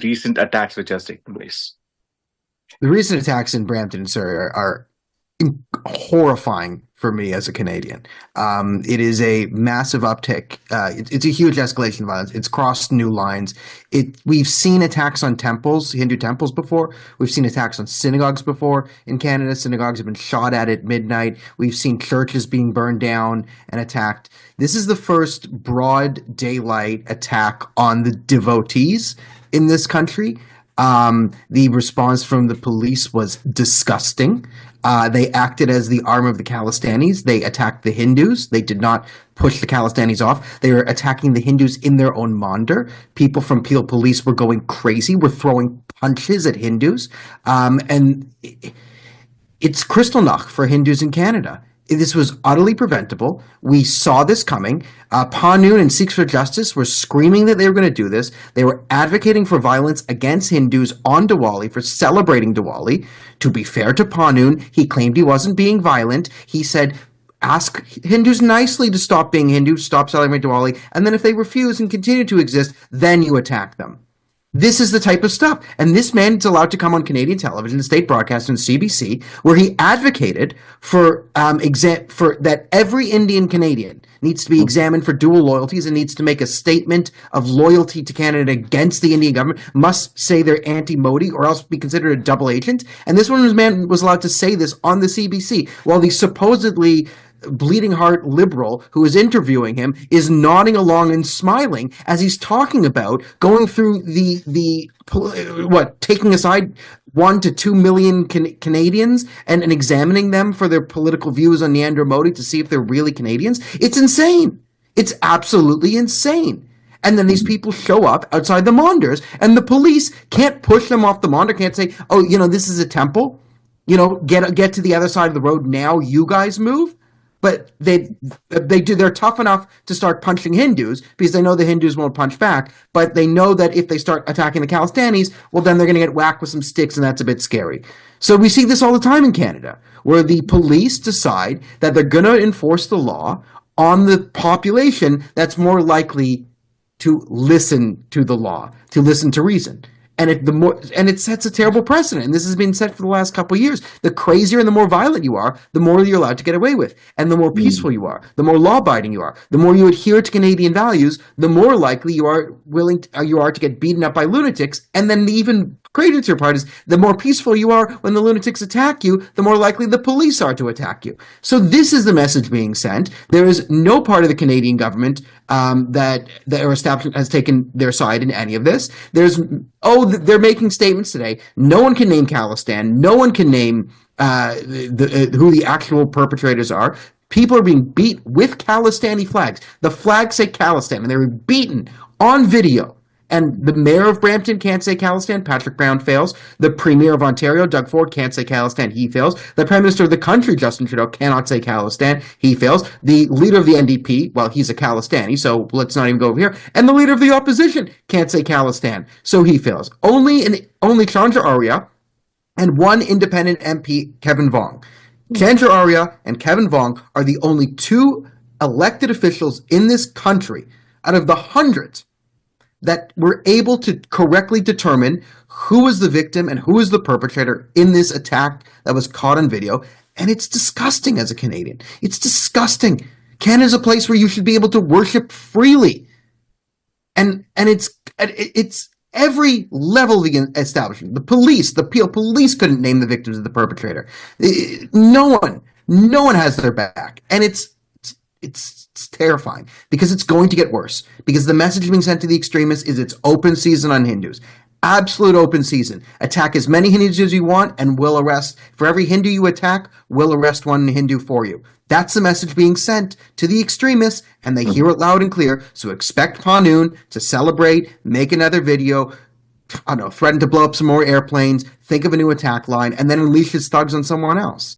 recent attacks which has taken place? The recent attacks in Brampton and Surrey are horrifying for me as a Canadian. It is a massive uptick. It's a huge escalation of violence. It's crossed new lines. We've seen attacks on temples, Hindu temples before. We've seen attacks on synagogues before in Canada. Synagogues have been shot at midnight. We've seen churches being burned down and attacked. This is the first broad daylight attack on the devotees in this country. The response from the police was disgusting. They acted as the arm of the Khalistanis. They attacked the Hindus. They did not push the Khalistanis off. They were attacking the Hindus in their own mandir. People from Peel Police were going crazy, were throwing punches at Hindus. And it's Kristallnacht for Hindus in Canada. This was utterly preventable. We saw this coming. Panoon and Sikhs for Justice were screaming that they were going to do this. They were advocating for violence against Hindus on Diwali, for celebrating Diwali. To be fair to Panoon, he claimed he wasn't being violent. He said, ask Hindus nicely to stop being Hindus, stop celebrating Diwali, and then if they refuse and continue to exist, then you attack them. This is the type of stuff. And this man is allowed to come on Canadian television, the state broadcast, and CBC, where he advocated for that every Indian Canadian needs to be examined for dual loyalties and needs to make a statement of loyalty to Canada against the Indian government, must say they're anti-Modi or else be considered a double agent. And this man was allowed to say this on the CBC while the supposedly bleeding heart liberal who is interviewing him is nodding along and smiling as he's talking about going through taking aside 1 to 2 million Canadians and examining them for their political views on Narendra Modi to see if they're really Canadians. It's insane. It's absolutely insane. And then these people show up outside the mandirs, and the police can't push them off the mandir, can't say, oh, this is a temple. Get to the other side of the road now, you guys move. But they're tough enough to start punching Hindus because they know the Hindus won't punch back. But they know that if they start attacking the Khalistanis, well, then they're going to get whacked with some sticks, and that's a bit scary. So we see this all the time in Canada, where the police decide that they're going to enforce the law on the population that's more likely to listen to the law, to listen to reason. And it sets a terrible precedent. And this has been set for the last couple of years. The crazier and the more violent you are, the more you're allowed to get away with. And the more peaceful you are, the more law-abiding you are, the more you adhere to Canadian values, the more likely you are to get beaten up by lunatics. And then the even greater to your part is the more peaceful you are when the lunatics attack you, the more likely the police are to attack you. So this is the message being sent. There is no part of the Canadian government that our establishment has taken their side in any of this. They're making statements today. No one can name Khalistan. No one can name who the actual perpetrators are. People are being beat with Khalistani flags. The flags say Khalistan, and they were beaten on video. And the mayor of Brampton can't say Khalistan. Patrick Brown fails. The premier of Ontario, Doug Ford, can't say Khalistan. He fails. The prime minister of the country, Justin Trudeau, cannot say Khalistan. He fails. The leader of the NDP, well, he's a Khalistani, so let's not even go over here. And the leader of the opposition can't say Khalistan, so he fails. Only Chandra Arya and one independent MP, Kevin Vong. Chandra Arya and Kevin Vong are the only two elected officials in this country out of the hundreds that were able to correctly determine who was the victim and who was the perpetrator in this attack that was caught on video. And it's disgusting as a Canadian. It's disgusting. Canada's a place where you should be able to worship freely. And it's every level of the establishment. The police, the Peel Police couldn't name the victims of the perpetrator. No one has their back. And it's terrifying because it's going to get worse, because the message being sent to the extremists is it's open season on Hindus. Absolute open season. Attack as many Hindus as you want and we'll arrest. For every Hindu you attack, we'll arrest one Hindu for you. That's the message being sent to the extremists, and they hear it loud and clear. So expect Panoon to celebrate, make another video, threaten to blow up some more airplanes, think of a new attack line, and then unleash his thugs on someone else.